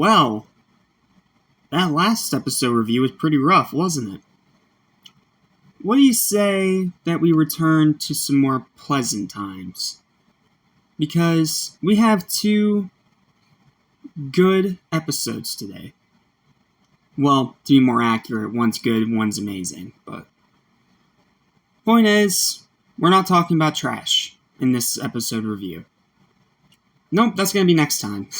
Well, that last episode review was pretty rough, wasn't it? What do you say that we return to some more pleasant times? Because we have two good episodes today. Well, to be more accurate, one's good, one's amazing. But point is, we're not talking about trash in this episode review. Nope, that's going to be next time.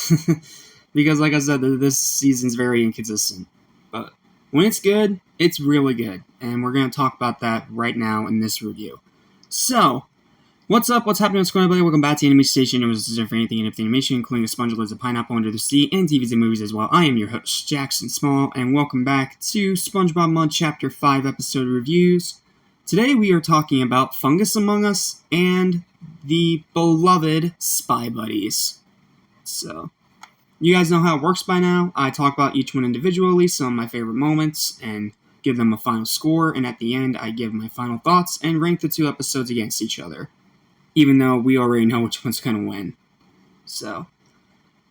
Because like I said, this season's very inconsistent. But when it's good, it's really good. And we're going to talk about that right now in this review. So, what's up? What's happening? What's going on? Welcome back to Anime Station. It was for anything and everything animation, including a sponge lives a pineapple under the sea, and TVs and movies as well. I am your host, Jackson Small, and welcome back to SpongeBob Mud Chapter 5 episode reviews. Today we are talking about Fungus Among Us and the beloved Spy Buddies. So, you guys know how it works by now. I talk about each one individually, some of my favorite moments, and give them a final score, and at the end I give my final thoughts and rank the two episodes against each other. Even though we already know which one's going to win. So,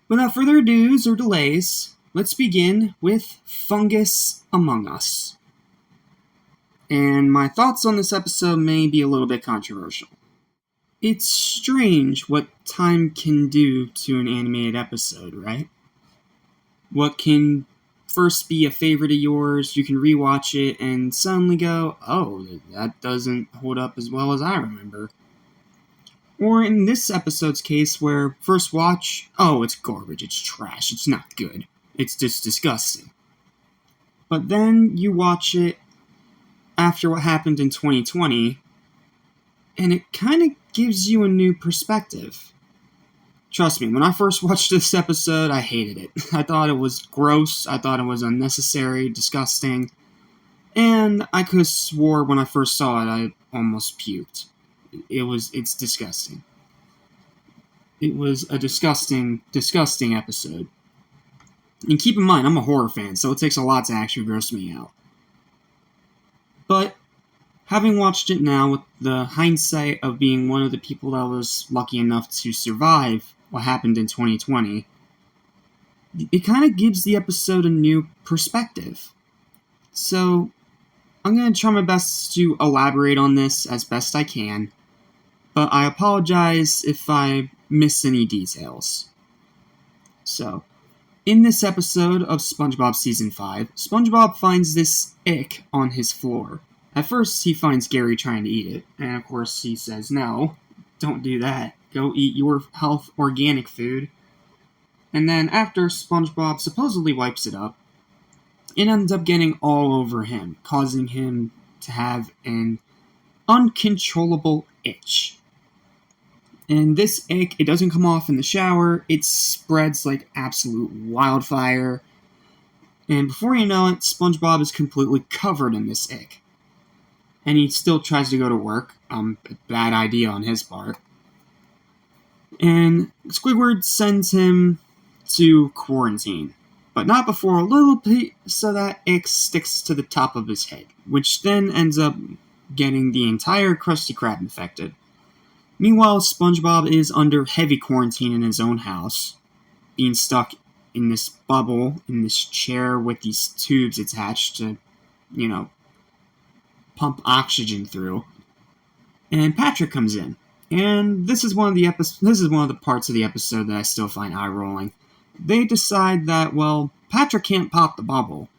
without further ados or delays, let's begin with Fungus Among Us. And my thoughts on this episode may be a little bit controversial. It's strange what time can do to an animated episode, right? What can first be a favorite of yours, you can rewatch it and suddenly go, oh, that doesn't hold up as well as I remember. Or in this episode's case where first watch, oh, it's garbage, it's trash, it's not good, it's just disgusting. But then you watch it after what happened in 2020, and it kind of gives you a new perspective. Trust me, when I first watched this episode, I hated it. I thought it was gross, I thought it was unnecessary, disgusting, and I could have swore when I first saw it, I almost puked. It's disgusting. It was a disgusting episode. And keep in mind, I'm a horror fan, so it takes a lot to actually gross me out. But, having watched it now with the hindsight of being one of the people that was lucky enough to survive what happened in 2020, it kind of gives the episode a new perspective. So, I'm going to try my best to elaborate on this as best I can, but I apologize if I miss any details. So, in this episode of SpongeBob Season 5, SpongeBob finds this ick on his floor. At first, he finds Gary trying to eat it, and of course he says, no, don't do that. Go eat your health organic food. And then after SpongeBob supposedly wipes it up, it ends up getting all over him, causing him to have an uncontrollable itch. And this ick, it doesn't come off in the shower, it spreads like absolute wildfire. And before you know it, SpongeBob is completely covered in this ick. And he still tries to go to work. A bad idea on his part. And Squidward sends him to quarantine. But not before a little piece of that ick sticks to the top of his head, which then ends up getting the entire Krusty Krab infected. Meanwhile, SpongeBob is under heavy quarantine in his own house, being stuck in this bubble, in this chair with these tubes attached to, pump oxygen through. And Patrick comes in, and this is one of the parts of the episode that I still find eye-rolling. They decide that, well, Patrick can't pop the bubble,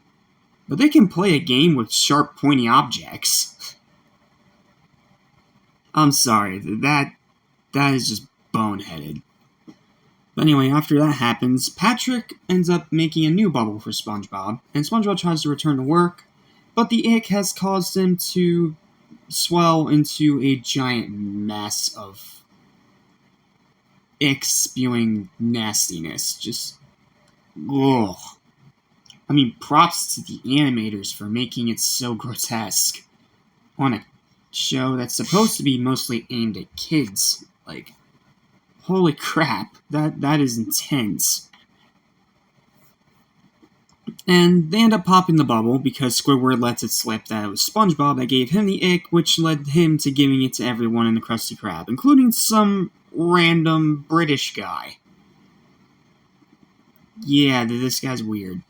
but they can play a game with sharp, pointy objects. I'm sorry, that is just boneheaded. But anyway, after that happens, Patrick ends up making a new bubble for SpongeBob, and SpongeBob tries to return to work, but the ick has caused him to swell into a giant mess of ick-spewing nastiness. Just, ugh. I mean, props to the animators for making it so grotesque on a show that's supposed to be mostly aimed at kids. Like, holy crap, that is intense. And they end up popping the bubble because Squidward lets it slip that it was SpongeBob that gave him the ick, which led him to giving it to everyone in the Krusty Krab, including some random British guy. yeah, this guy's weird.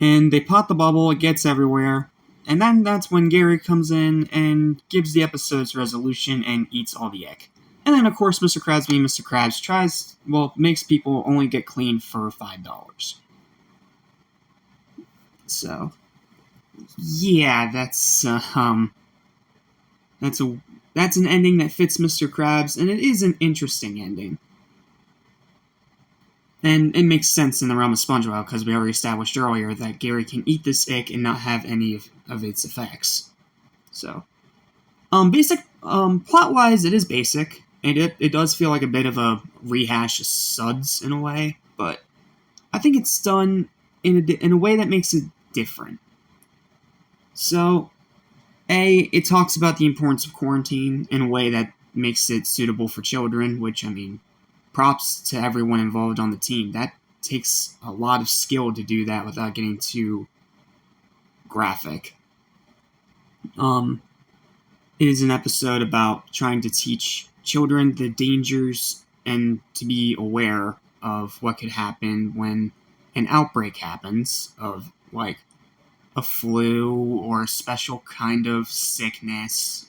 And they pop the bubble, it gets everywhere, and then that's when Gary comes in and gives the episode's resolution and eats all the ick. And then, of course, Mr. Krabs being Mr. Krabs makes people only get clean for $5. So, yeah, that's an ending that fits Mr. Krabs, and it is an interesting ending. And it makes sense in the realm of SpongeBob, because we already established earlier that Gary can eat this ick and not have any of its effects. So, plot-wise, it is basic, and it does feel like a bit of a rehash of Suds in a way, but I think it's done in a way that makes it different. So, it talks about the importance of quarantine in a way that makes it suitable for children, which, I mean, props to everyone involved on the team. That takes a lot of skill to do that without getting too graphic. It is an episode about trying to teach children the dangers and to be aware of what could happen when an outbreak happens of, like, a flu or a special kind of sickness.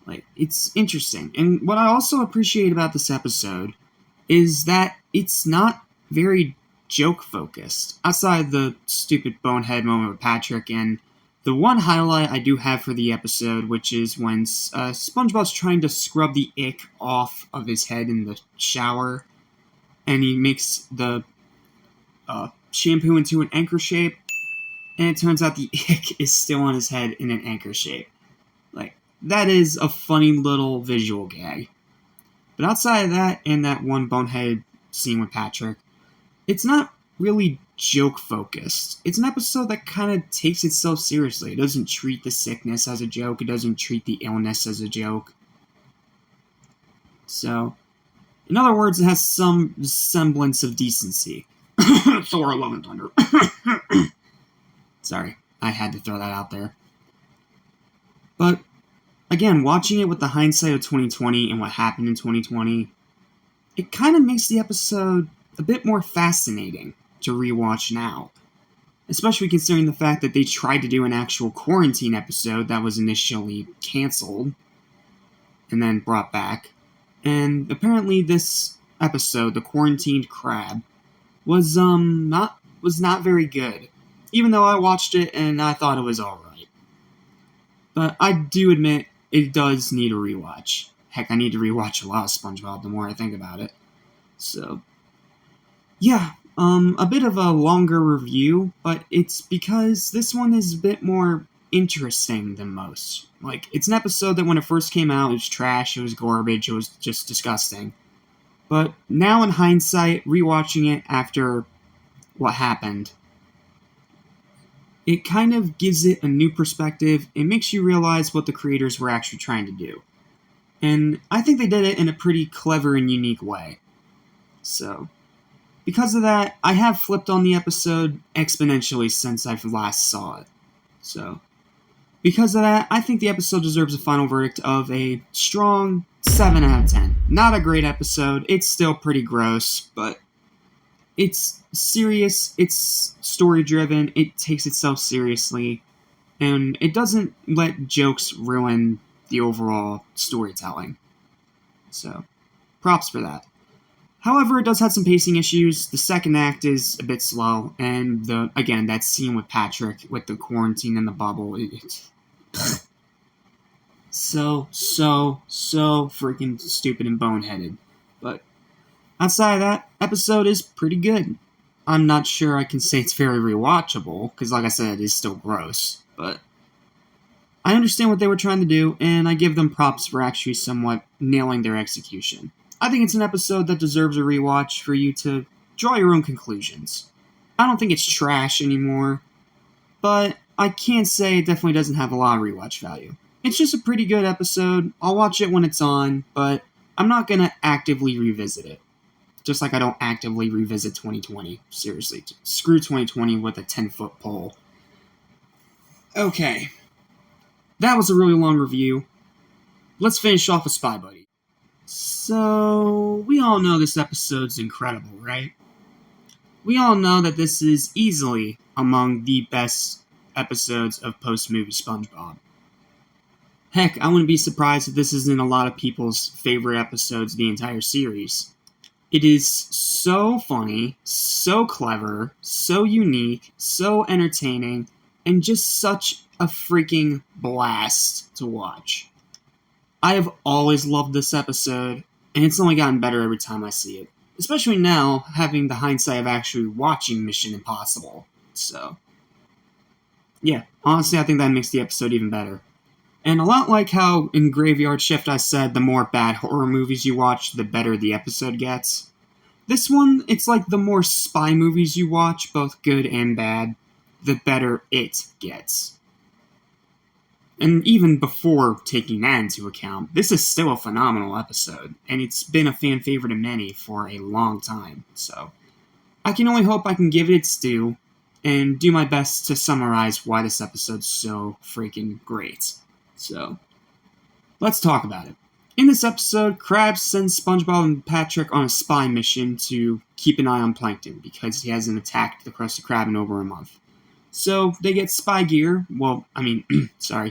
Like, it's interesting. And what I also appreciate about this episode is that it's not very joke-focused. Outside the stupid bonehead moment with Patrick, and the one highlight I do have for the episode, which is when SpongeBob's trying to scrub the ick off of his head in the shower, and he makes the shampoo into an anchor shape, and it turns out the ick is still on his head in an anchor shape. Like, that is a funny little visual gag. But outside of that, and that one bonehead scene with Patrick, it's not really joke-focused. It's an episode that kind of takes itself seriously. It doesn't treat the sickness as a joke. It doesn't treat the illness as a joke. So, in other words, it has some semblance of decency. Thor, Love and Thunder. Sorry, I had to throw that out there. But, again, watching it with the hindsight of 2020 and what happened in 2020, it kind of makes the episode a bit more fascinating to rewatch now. Especially considering the fact that they tried to do an actual quarantine episode that was initially canceled and then brought back. And apparently this episode, The Quarantined Crab, was not very good. Even though I watched it and I thought it was alright. But I do admit it does need a rewatch. Heck, I need to rewatch a lot of SpongeBob the more I think about it. So, yeah, a bit of a longer review, but it's because this one is a bit more interesting than most. Like, it's an episode that when it first came out, it was trash, it was garbage, it was just disgusting. But now in hindsight, rewatching it after what happened, it kind of gives it a new perspective. It makes you realize what the creators were actually trying to do. And I think they did it in a pretty clever and unique way. So, because of that, I have flipped on the episode exponentially since I last saw it. So, because of that, I think the episode deserves a final verdict of a strong 7 out of 10. Not a great episode, it's still pretty gross, but it's serious, it's story-driven, it takes itself seriously, and it doesn't let jokes ruin the overall storytelling. So, props for that. However, it does have some pacing issues. The second act is a bit slow, and again, that scene with Patrick with the quarantine and the bubble, it's so freaking stupid and boneheaded. But outside of that, episode is pretty good. I'm not sure I can say it's very rewatchable, because like I said, it is still gross. But I understand what they were trying to do, and I give them props for actually somewhat nailing their execution. I think it's an episode that deserves a rewatch for you to draw your own conclusions. I don't think it's trash anymore, but I can't say it definitely doesn't have a lot of rewatch value. It's just a pretty good episode. I'll watch it when it's on, but I'm not going to actively revisit it. Just like I don't actively revisit 2020. Seriously, screw 2020 with a 10-foot pole. Okay. That was a really long review. Let's finish off with Spy Buddy. So, we all know this episode's incredible, right? We all know that this is easily among the best episodes of post-movie SpongeBob. Heck, I wouldn't be surprised if this isn't a lot of people's favorite episodes of the entire series. It is so funny, so clever, so unique, so entertaining, and just such a freaking blast to watch. I have always loved this episode, and it's only gotten better every time I see it. Especially now, having the hindsight of actually watching Mission Impossible. So, yeah, honestly, I think that makes the episode even better. And a lot like how in Graveyard Shift I said the more bad horror movies you watch, the better the episode gets. This one, it's like the more spy movies you watch, both good and bad, the better it gets. And even before taking that into account, this is still a phenomenal episode, and it's been a fan favorite of many for a long time, so I can only hope I can give it its due, and do my best to summarize why this episode's so freaking great. So, let's talk about it. In this episode, Krabs sends SpongeBob and Patrick on a spy mission to keep an eye on Plankton, because he hasn't attacked the Krusty Krab in over a month. So, they get spy gear,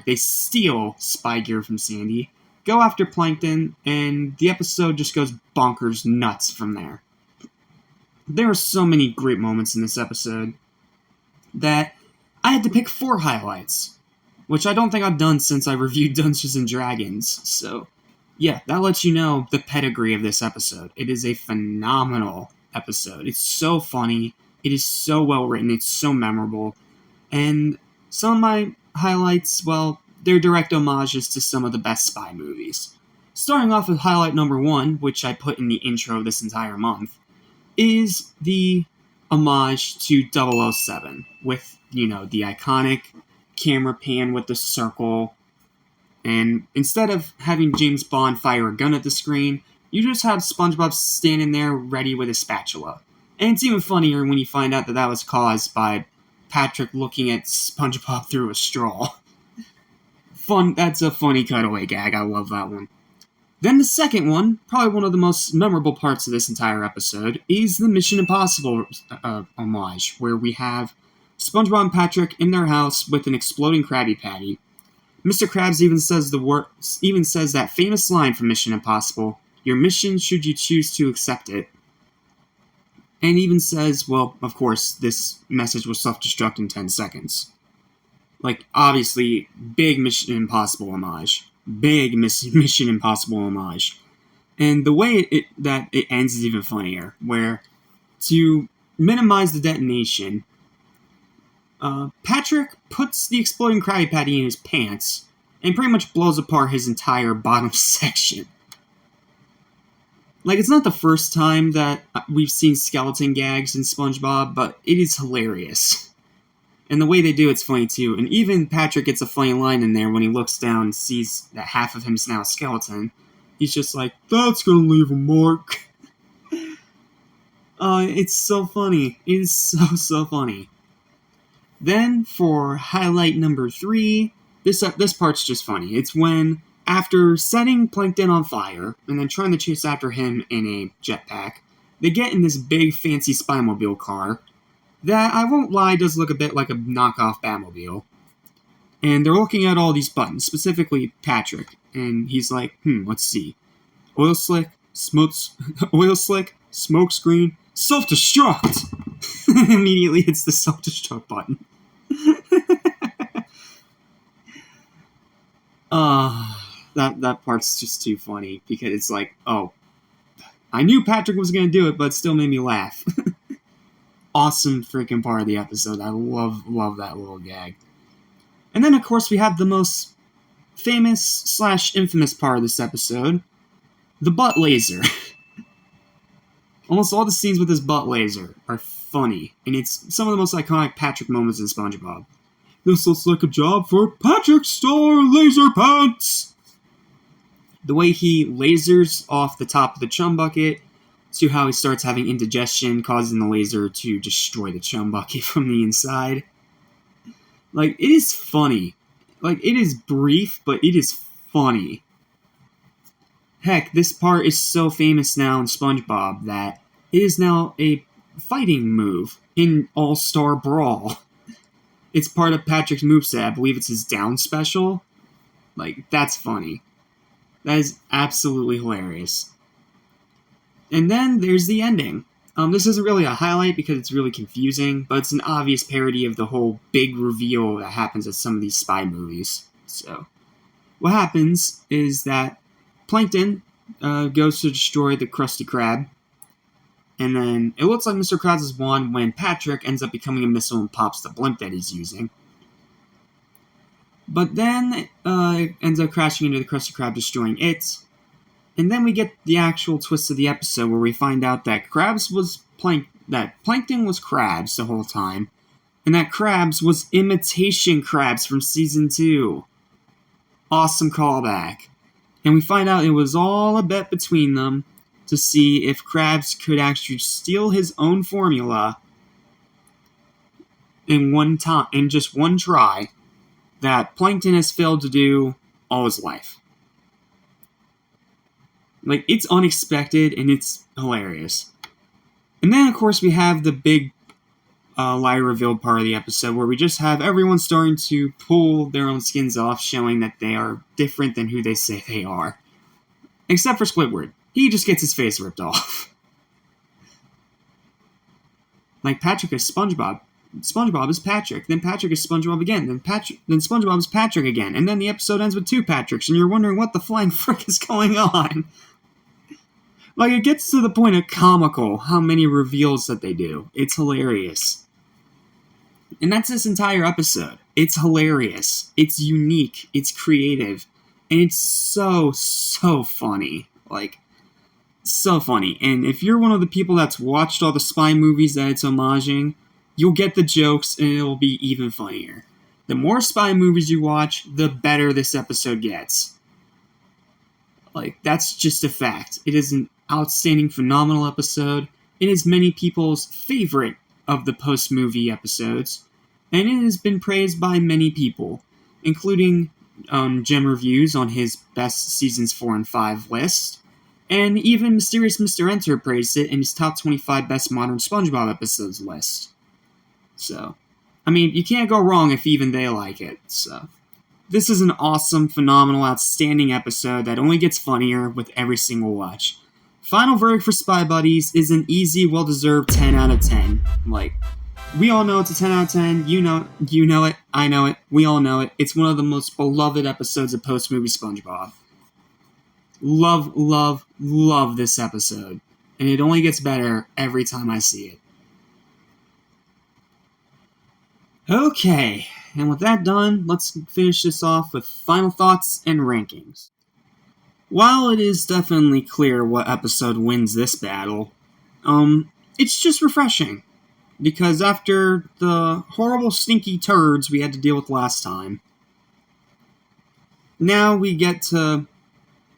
they steal spy gear from Sandy, go after Plankton, and the episode just goes bonkers nuts from there. There are so many great moments in this episode that I had to pick 4 highlights, which I don't think I've done since I reviewed Dungeons & Dragons, so yeah, that lets you know the pedigree of this episode. It is a phenomenal episode. It's so funny, it is so well written, it's so memorable, and some of my highlights, well, they're direct homages to some of the best spy movies. Starting off with highlight number 1, which I put in the intro of this entire month, is the homage to 007, with, the iconic camera pan with the circle, and instead of having James Bond fire a gun at the screen, you just have SpongeBob standing there ready with a spatula. And it's even funnier when you find out that that was caused by Patrick looking at SpongeBob through a straw. That's a funny cutaway gag, I love that one. Then the second one, probably one of the most memorable parts of this entire episode, is the Mission Impossible homage, where we have SpongeBob and Patrick in their house with an exploding Krabby Patty. Mr. Krabs even says that famous line from Mission Impossible, "Your mission should you choose to accept it." And even says, well, of course, this message will self-destruct in 10 seconds. Like, obviously, big Mission Impossible homage. Big Mission Impossible homage. And the way it ends is even funnier, where to minimize the detonation, Patrick puts the exploding Krabby Patty in his pants and pretty much blows apart his entire bottom section. Like, it's not the first time that we've seen skeleton gags in SpongeBob, but it is hilarious. And the way they do it's funny too. And even Patrick gets a funny line in there when he looks down and sees that half of him's now a skeleton. He's just like, "That's gonna leave a mark." It's so funny. It is so funny. Then, for highlight number 3, this part's just funny. It's when, after setting Plankton on fire, and then trying to chase after him in a jetpack, they get in this big fancy Spy-Mobile car, that, I won't lie, does look a bit like a knockoff Batmobile. And they're looking at all these buttons, specifically Patrick, and he's like, let's see. Oil slick, smoke screen, self-destruct! Immediately hits the self-destruct button. That part's just too funny, because it's like, oh, I knew Patrick was going to do it, but it still made me laugh. Awesome freaking part of the episode. I love that little gag. And then, of course, we have the most famous/infamous part of this episode, the butt laser. Almost all the scenes with this butt laser are funny, and it's some of the most iconic Patrick moments in SpongeBob. "This looks like a job for Patrick Star Laser Pants!" The way he lasers off the top of the chum bucket, to how he starts having indigestion, causing the laser to destroy the chum bucket from the inside. Like, it is funny. Like, it is brief, but it is funny. Heck, this part is so famous now in SpongeBob that it is now a fighting move in All-Star Brawl. It's part of Patrick's moveset. I believe it's his down special. Like, that's funny. That is absolutely hilarious. And then there's the ending. This isn't really a highlight because it's really confusing, but it's an obvious parody of the whole big reveal that happens at some of these spy movies. So, what happens is that Plankton goes to destroy the Krusty Krab, and then it looks like Mr. Krabs has won when Patrick ends up becoming a missile and pops the blimp that he's using. But then it ends up crashing into the Krusty Krab, destroying it. And then we get the actual twist of the episode where we find out that Plankton was Krabs the whole time, and that Krabs was imitation Krabs from season 2. Awesome callback. And we find out it was all a bet between them to see if Krabs could actually steal his own formula in just one try that Plankton has failed to do all his life. Like, it's unexpected and it's hilarious. And then, of course, we have the big lie revealed part of the episode where we just have everyone starting to pull their own skins off, showing that they are different than who they say they are. Except for Squidward. He just gets his face ripped off. Like, Patrick is SpongeBob. SpongeBob is Patrick. Then Patrick is SpongeBob again. Then SpongeBob is Patrick again. And then the episode ends with 2 Patricks, and you're wondering what the flying frick is going on. Like, it gets to the point of comical how many reveals that they do. It's hilarious. And that's this entire episode. It's hilarious. It's unique. It's creative. And it's so, so funny. Like, so funny. And if you're one of the people that's watched all the spy movies that it's homaging, you'll get the jokes and it'll be even funnier. The more spy movies you watch, the better this episode gets. Like, that's just a fact. It is an outstanding, phenomenal episode. It is many people's favorite of the post-movie episodes. And it has been praised by many people, including Gem Reviews on his best seasons 4 and 5 list. And even Mysterious Mr. Enter praised it in his top 25 best modern SpongeBob episodes list. So, I mean, you can't go wrong if even they like it. So, this is an awesome, phenomenal, outstanding episode that only gets funnier with every single watch. Final verdict for Spy Buddies is an easy, well-deserved 10 out of 10. Like, we all know it's a 10 out of 10. You know it. I know it. We all know it. It's one of the most beloved episodes of post-movie SpongeBob. Love, love, love this episode. And it only gets better every time I see it. Okay, and with that done, let's finish this off with final thoughts and rankings. While it is definitely clear what episode wins this battle, it's just refreshing. Because after the horrible stinky turds we had to deal with last time, now we get to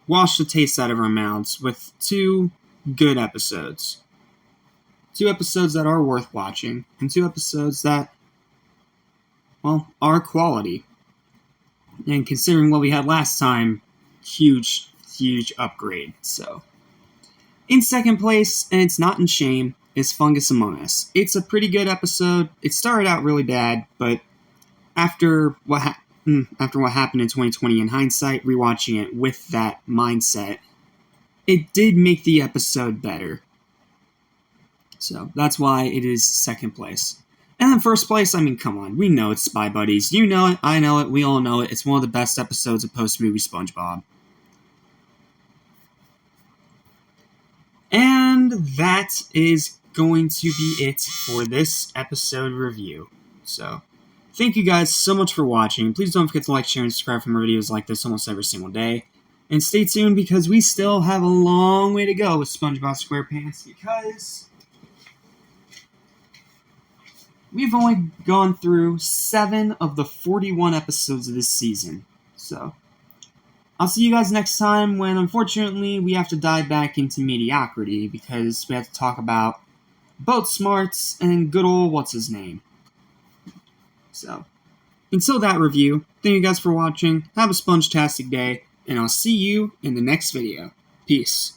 wash the taste out of our mouths with 2 good episodes. 2 episodes that are worth watching, and 2 episodes that, well, are quality. And considering what we had last time, huge, huge upgrade. So, in second place, and it's not in shame, is Fungus Among Us. It's a pretty good episode. It started out really bad, but after what happened in 2020, in hindsight, rewatching it with that mindset, it did make the episode better. So, that's why it is second place. And then first place, I mean, come on. We know it's Spy Buddies. You know it. I know it. We all know it. It's one of the best episodes of post-movie SpongeBob. And that is going to be it for this episode review. So, thank you guys so much for watching. Please don't forget to like, share, and subscribe for more videos like this almost every single day. And stay tuned because we still have a long way to go with SpongeBob SquarePants because we've only gone through 7 of the 41 episodes of this season. So, I'll see you guys next time when, unfortunately, we have to dive back into mediocrity because we have to talk about boat smarts and good old what's-his-name. So, until that review, thank you guys for watching, have a sponge-tastic day, and I'll see you in the next video. Peace.